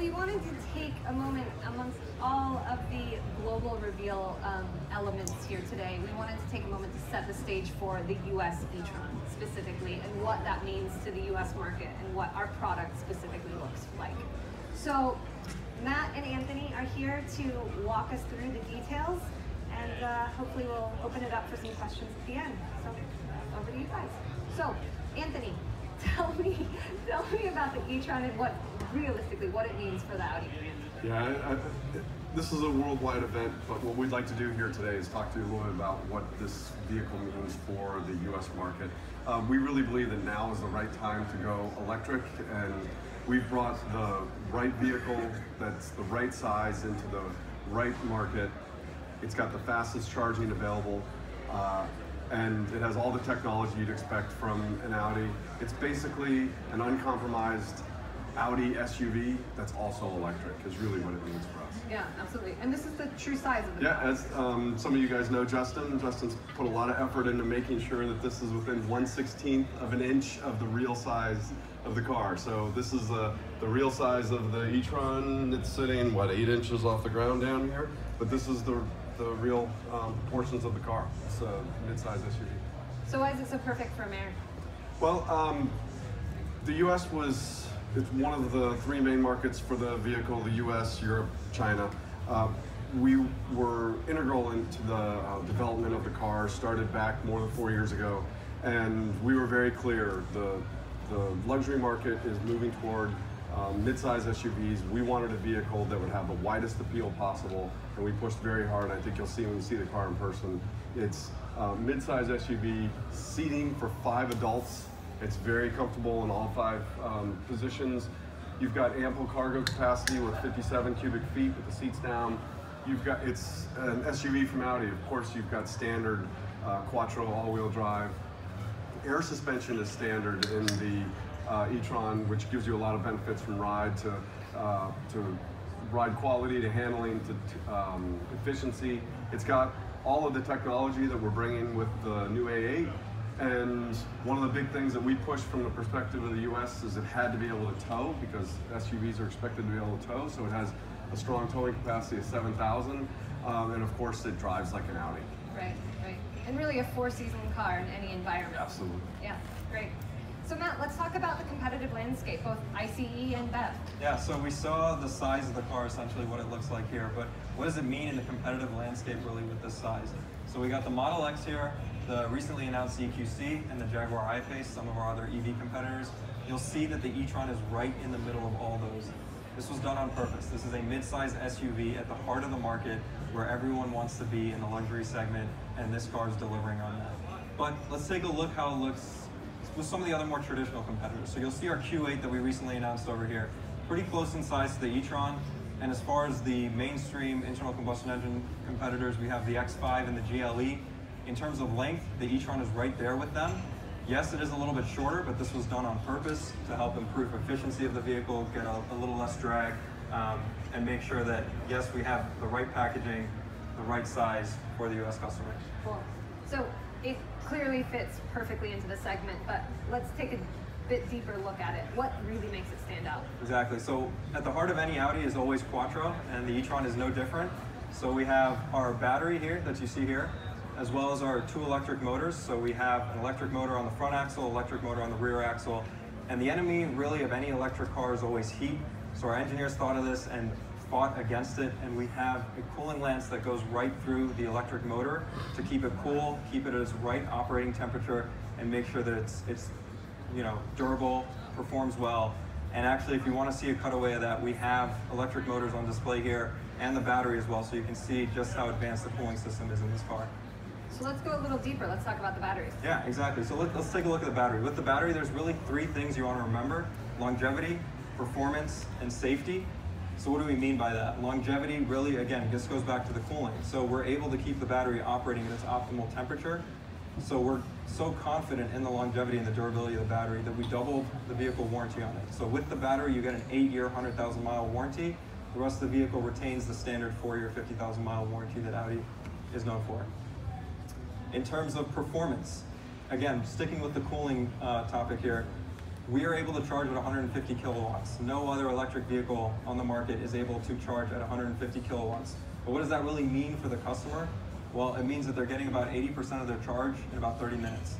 we wanted to take a moment amongst all of the global reveal elements here today. We wanted to take a moment to set the stage for the US e-tron specifically and what that means to the US market and what our product specifically looks like. So Matt and Anthony are here to walk us through the details, and hopefully we'll open it up for some questions at the end. So over to you guys. So Anthony, tell me about the e-tron and what realistically what it means for the Audi brand. Yeah, this is a worldwide event, but what we'd like to do here today is talk to you a little bit about what this vehicle means for the US market. We really believe that now is the right time to go electric, and we've brought the right vehicle that's the right size into the right market. It's got the fastest charging available, and it has all the technology you'd expect from an Audi. It's basically an uncompromised Audi SUV that's also electric, is really what it means for us. Yeah, absolutely. And this is the true size of the car. Yeah, as some of you guys know Justin's put a lot of effort into making sure that this is within 1/16 of an inch of the real size of the car. So this is the real size of the e-tron. It's sitting, what, 8 inches off the ground down here? But this is the real proportions of the car. It's a mid-size SUV. So why is it so perfect for America? Well, the US it's one of the 3 main markets for the vehicle: the US, Europe, China. We were integral into the development of the car, started back more than 4 years ago, and we were very clear the luxury market is moving toward mid-size SUVs. We wanted a vehicle that would have the widest appeal possible, and we pushed very hard. I think you'll see when you see the car in person. It's mid-size SUV, seating for 5 adults. It's very comfortable in all 5 positions. You've got ample cargo capacity with 57 cubic feet with the seats down. It's an SUV from Audi. Of course, you've got standard quattro all-wheel drive. Air suspension is standard in the e-tron, which gives you a lot of benefits from ride to ride quality, to handling, to efficiency. It's got all of the technology that we're bringing with the new A8. And one of the big things that we pushed from the perspective of the US is it had to be able to tow, because SUVs are expected to be able to tow. So it has a strong towing capacity of 7,000. And of course, it drives like an Audi. Right, right. And really a 4-season car in any environment. Absolutely. Yeah, great. So Matt, let's talk about the competitive landscape, both ICE and BEV. Yeah, so we saw the size of the car, essentially what it looks like here, but what does it mean in the competitive landscape really with this size? So we got the Model X here, the recently announced EQC, and the Jaguar I-Pace, some of our other EV competitors. You'll see that the e-tron is right in the middle of all those. This was done on purpose. This is a mid-size SUV at the heart of the market where everyone wants to be in the luxury segment, and this car is delivering on that. But let's take a look how it looks with some of the other more traditional competitors. So you'll see our Q8 that we recently announced over here, pretty close in size to the e-tron. And as far as the mainstream internal combustion engine competitors, we have the X5 and the GLE. In terms of length, the e-tron is right there with them. Yes, it is a little bit shorter, but this was done on purpose to help improve efficiency of the vehicle, get a little less drag, and make sure that, yes, we have the right packaging, the right size for the US customer. Cool. So it clearly fits perfectly into the segment, but let's take a bit deeper look at it. What really makes it stand out? Exactly. So at the heart of any Audi is always quattro, and the e-tron is no different. So we have our battery here that you see here, as well as our 2 electric motors. So we have an electric motor on the front axle, electric motor on the rear axle, and the enemy really of any electric car is always heat. So our engineers thought of this and fought against it, and we have a cooling lance that goes right through the electric motor to keep it cool, keep it at its right operating temperature, and make sure that it's durable, performs well. And actually, if you want to see a cutaway of that, we have electric motors on display here and the battery as well, so you can see just how advanced the cooling system is in this car. So let's go a little deeper. Let's talk about the batteries. Yeah, exactly. So let's take a look at the battery. With the battery, there's really 3 things you want to remember: longevity, performance, and safety. So what do we mean by that? Longevity, really, again, this goes back to the cooling. So we're able to keep the battery operating at its optimal temperature. So we're so confident in the longevity and the durability of the battery that we doubled the vehicle warranty on it. So with the battery, you get an 8-year, 100,000-mile warranty. The rest of the vehicle retains the standard 4-year, 50,000-mile warranty that Audi is known for. In terms of performance, again, sticking with the cooling topic here, We are able to charge at 150 kilowatts. No other electric vehicle on the market is able to charge at 150 kilowatts. But what does that really mean for the customer? Well, it means that they're getting about 80% of their charge in about 30 minutes.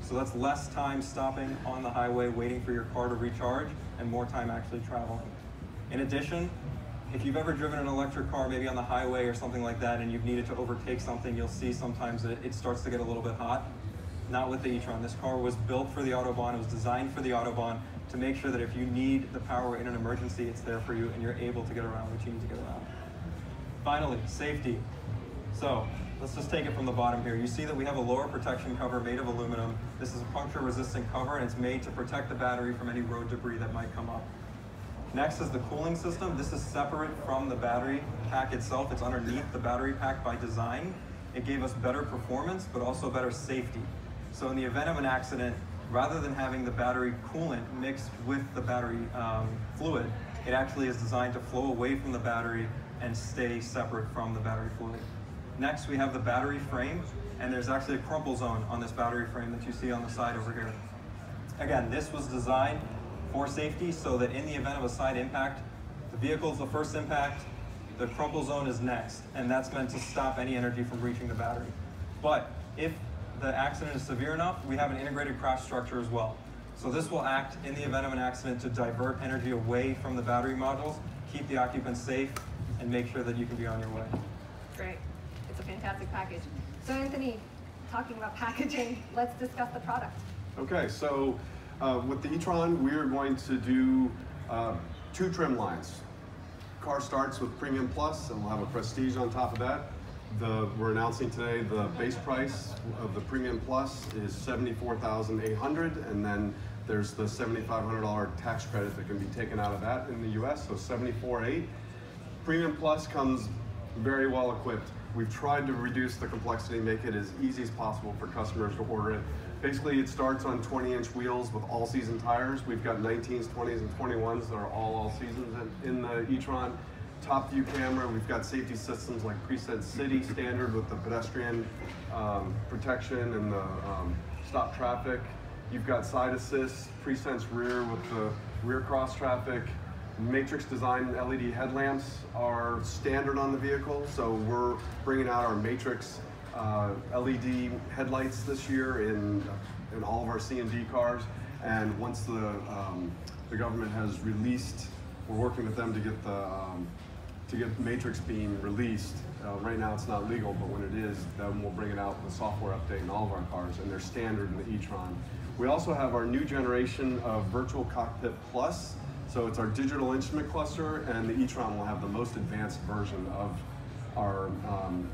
So that's less time stopping on the highway waiting for your car to recharge and more time actually traveling. In addition, if you've ever driven an electric car, maybe on the highway or something like that, and you've needed to overtake something, you'll see sometimes that it starts to get a little bit hot. Not with the e-tron. This car was built for the Autobahn. It was designed for the Autobahn to make sure that if you need the power in an emergency, it's there for you and you're able to get around what you need to get around. Finally, safety. So let's just take it from the bottom here. You see that we have a lower protection cover made of aluminum. This is a puncture-resistant cover, and it's made to protect the battery from any road debris that might come up. Next is the cooling system. This is separate from the battery pack itself. It's underneath the battery pack by design. It gave us better performance, but also better safety. So in the event of an accident, rather than having the battery coolant mixed with the battery fluid, it actually is designed to flow away from the battery and stay separate from the battery fluid. Next, we have the battery frame, and there's actually a crumple zone on this battery frame that you see on the side over here. Again, this was designed for safety so that in the event of a side impact, the vehicle's the first impact, the crumple zone is next, and that's meant to stop any energy from reaching the battery. But if the accident is severe enough, we have an integrated crash structure as well. So this will act in the event of an accident to divert energy away from the battery modules, keep the occupants safe, and make sure that you can be on your way. Great. It's a fantastic package. So Anthony, talking about packaging, let's discuss the product. Okay, so with the e-tron, we are going to do 2 trim lines. Car starts with Premium Plus, and we'll have a Prestige on top of that. We're announcing today the base price of the Premium Plus is $74,800, and then there's the $7,500 tax credit that can be taken out of that in the US, so $74,800. Premium Plus comes very well equipped. We've tried to reduce the complexity, make it as easy as possible for customers to order it. Basically, it starts on 20-inch wheels with all-season tires. We've got 19s, 20s, and 21s that are all seasons in the e-tron. Top view camera, we've got safety systems like Preset City standard with the pedestrian protection and the stop traffic. You've got side assist, Presense rear with the rear cross traffic. Matrix design LED headlamps are standard on the vehicle, so we're bringing out our Matrix LED headlights this year in all of our C&D cars. And once the government has released, we're working with them to get Matrix being released. Right now it's not legal, but when it is, then we'll bring it out with a software update in all of our cars, and they're standard in the e-tron. We also have our new generation of Virtual Cockpit Plus. So it's our digital instrument cluster, and the e-tron will have the most advanced version of our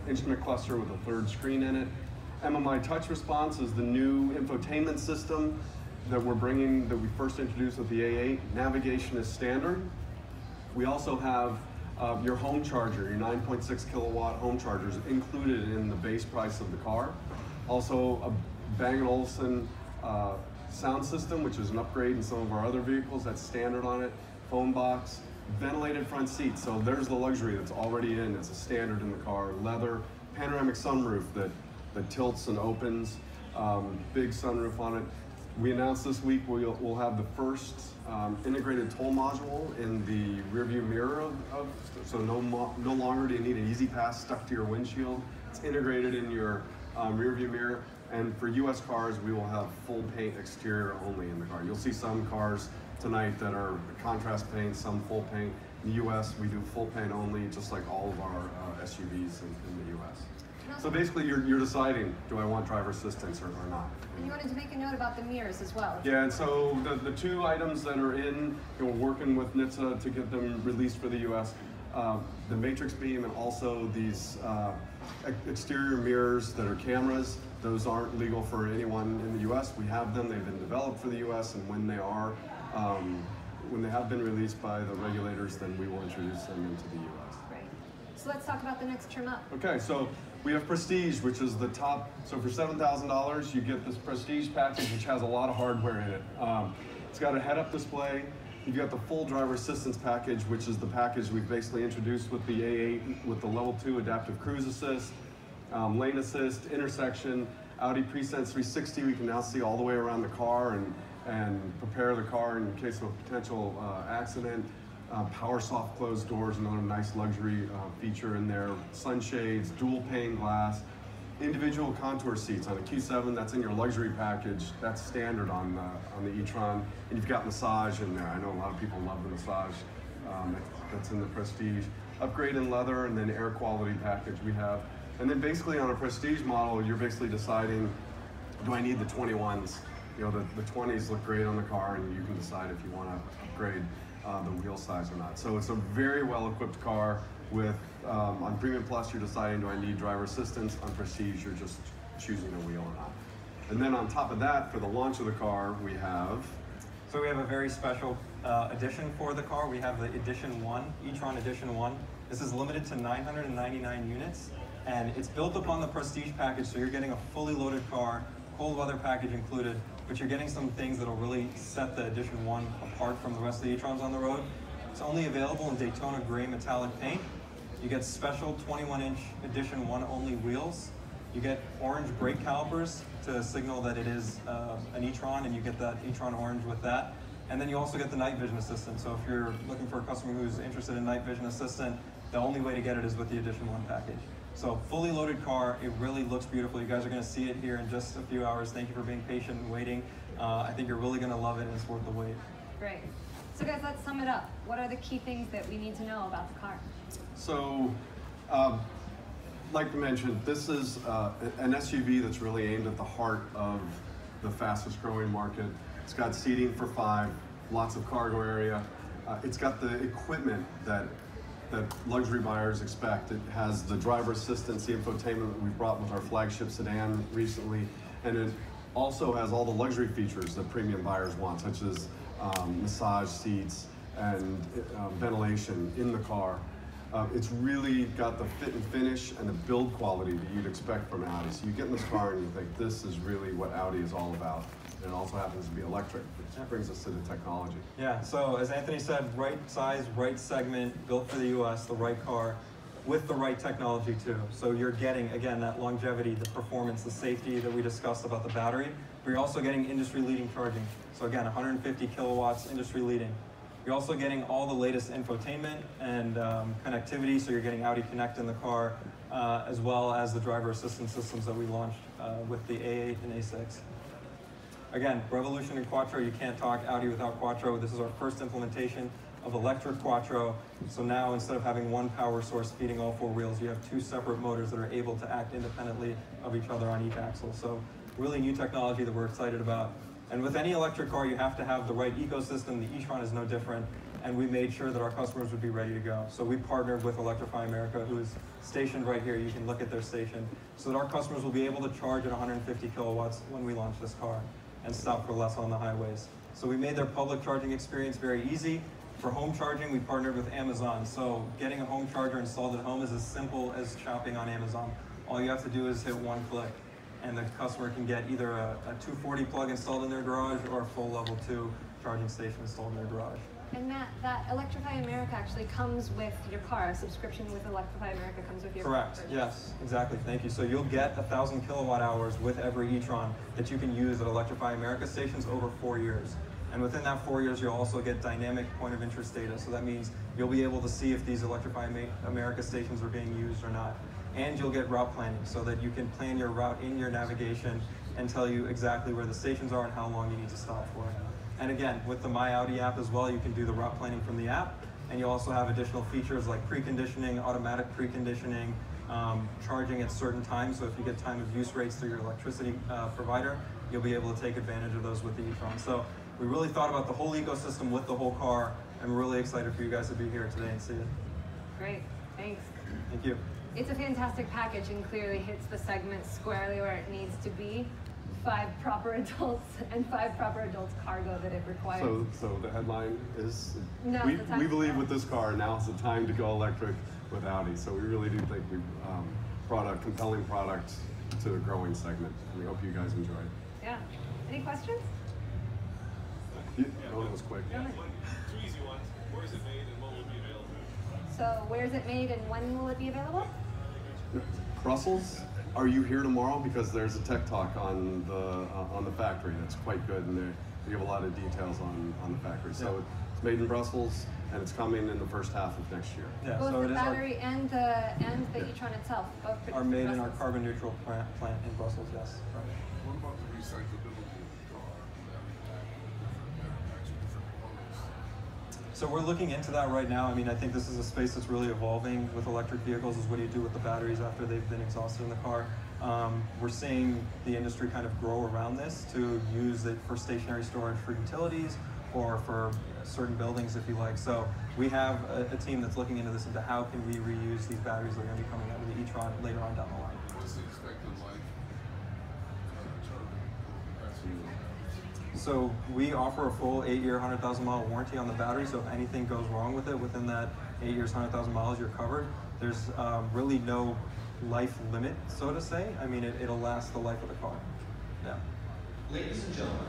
instrument cluster with a 3rd screen in it. MMI Touch Response is the new infotainment system that we're bringing, that we first introduced with the A8. Navigation is standard. We also have your home charger, your 9.6 kilowatt home chargers included in the base price of the car. Also a Bang & Olufsen sound system, which is an upgrade in some of our other vehicles. That's standard on it. Phone box, ventilated front seats. So there's the luxury that's already in. It's a standard in the car. Leather, panoramic sunroof that tilts and opens. Big sunroof on it. We announced this week we'll have the first integrated toll module in the rearview mirror so no longer do you need an easy pass stuck to your windshield. It's integrated in your rearview mirror. And for US cars, we will have full paint exterior only in the car. You'll see some cars tonight that are contrast paint, some full paint. In the US, we do full paint only, just like all of our SUVs in the US. So basically, you're deciding, do I want driver assistance or not? And you wanted to make a note about the mirrors as well. Yeah, and so the 2 items that are in, we're working with NHTSA to get them released for the US. The Matrix beam and also these exterior mirrors that are cameras. Those aren't legal for anyone in the US. We have them, they've been developed for the US, and when they have been released by the regulators, then we will introduce them into the US. Right. So let's talk about the next trim up. Okay, so we have Prestige, which is the top. So for $7,000, you get this Prestige package, which has a lot of hardware in it. It's got a head-up display. You've got the full driver assistance package, which is the package we've basically introduced with the A8 with the level 2 adaptive cruise assist, lane assist, intersection, Audi Presense 360, we can now see all the way around the car and prepare the car in case of a potential accident. Power soft close doors, another nice luxury feature in there. Sunshades, dual pane glass, individual contour seats on a Q7. That's in your luxury package. That's standard on the e-tron. And you've got massage in there. I know a lot of people love the massage. That's in the Prestige. Upgrade in leather, and then air quality package we have. And then basically on a Prestige model, you're basically deciding, do I need the 21s? You know, the 20s look great on the car, and you can decide if you want to upgrade the wheel size or not. So it's a very well-equipped car with, on Premium Plus, you're deciding, do I need driver assistance? On Prestige, you're just choosing a wheel or not. And then on top of that, for the launch of the car, we have... So we have a very special edition for the car. We have the Edition 1, e-tron Edition 1. This is limited to 999 units, and it's built upon the Prestige package, so you're getting a fully loaded car, cold weather package included, but you're getting some things that'll really set the Edition 1 apart from the rest of the e-trons on the road. It's only available in Daytona gray metallic paint. You get special 21-inch Edition 1 only wheels. You get orange brake calipers to signal that it is an e-tron, and you get that e-tron orange with that. And then you also get the night vision assistant. So if you're looking for a customer who's interested in night vision assistant, the only way to get it is with the Edition 1 package. So fully loaded car, it really looks beautiful. You guys are gonna see it here in just a few hours. Thank you for being patient and waiting. I think you're really gonna love it, and it's worth the wait. Great. So guys, let's sum it up. What are the key things that we need to know about the car? So, like I mentioned, this is an SUV that's really aimed at the heart of the fastest growing market. It's got seating for 5, lots of cargo area. It's got the equipment that luxury buyers expect. It has the driver assistance, the infotainment that we've brought with our flagship sedan recently, and it also has all the luxury features that premium buyers want, such as massage seats and ventilation in the car. It's really got the fit and finish and the build quality that you'd expect from Audi. So you get in this car and you think, this is really what Audi is all about. And it also happens to be electric, which brings us to the technology. Yeah, so as Anthony said, right size, right segment, built for the US, the right car, with the right technology too. So you're getting, again, that longevity, the performance, the safety that we discussed about the battery, but you're also getting industry-leading charging. So again, 150 kilowatts, industry-leading. You're also getting all the latest infotainment and connectivity, so you're getting Audi Connect in the car, as well as the driver assistance systems that we launched with the A8 and A6. Again, revolution in Quattro, you can't talk Audi without Quattro. This is our first implementation of electric Quattro. So now instead of having one power source feeding all 4 wheels, you have 2 separate motors that are able to act independently of each other on each axle. So really new technology that we're excited about. And with any electric car, you have to have the right ecosystem. The e-tron is no different. And we made sure that our customers would be ready to go. So we partnered with Electrify America, who is stationed right here. You can look at their station. So that our customers will be able to charge at 150 kilowatts when we launch this car and stop for less on the highways. So we made their public charging experience very easy. For home charging, we partnered with Amazon. So getting a home charger installed at home is as simple as shopping on Amazon. All you have to do is hit 1 click, and the customer can get either a 240 plug installed in their garage or a full level 2 charging station installed in their garage. And Matt, that Electrify America actually comes with your car. A subscription with Electrify America comes with your car. Correct, yes, exactly, thank you. So you'll get 1,000 kilowatt hours with every e-tron that you can use at Electrify America stations over 4 years. And within that 4 years, you'll also get dynamic point of interest data. So that means you'll be able to see if these Electrify America stations are being used or not. And you'll get route planning so that you can plan your route in your navigation and tell you exactly where the stations are and how long you need to stop for. And again, with the My Audi app as well, you can do the route planning from the app. And you also have additional features like preconditioning, automatic preconditioning, charging at certain times. So if you get time of use rates through your electricity provider, you'll be able to take advantage of those with the e-tron. So we really thought about the whole ecosystem with the whole car, and we're really excited for you guys to be here today and see it. Great, thanks. Thank you. It's a fantastic package and clearly hits the segment squarely where it needs to be. 5 proper adults and 5 proper adults cargo that it requires. So the headline is, we believe with this car, now is the time to go electric with Audi. So we really do think we've brought a compelling product to a growing segment. We hope you guys enjoy it. Yeah. Any questions? Yeah, that was quick. Yeah, 2 easy ones. Where is it made and when will it be available? So where is it made and when will it be available? Brussels, are you here tomorrow? Because there's a tech talk on the factory that's quite good, and they give a lot of details on the factory. So it's made in Brussels, and it's coming in the first half of next year. Yeah, both the battery and the e-tron itself both are made in our carbon neutral plant in Brussels. Yes. Right. What about the recyclability of the car? So we're looking into that right now. I mean, I think this is a space that's really evolving with electric vehicles, is what do you do with the batteries after they've been exhausted in the car. We're seeing the industry kind of grow around this to use it for stationary storage for utilities or for certain buildings, if you like. So we have a team that's looking into this, into how can we reuse these batteries that are going to be coming out of the e-tron later on down the line. What's the expected life? So we offer a full 8-year, 100,000-mile warranty on the battery. So if anything goes wrong with it within that 8 years, 100,000 miles, you're covered. There's really no life limit, so to say. I mean, it'll last the life of the car. Yeah. Ladies and gentlemen,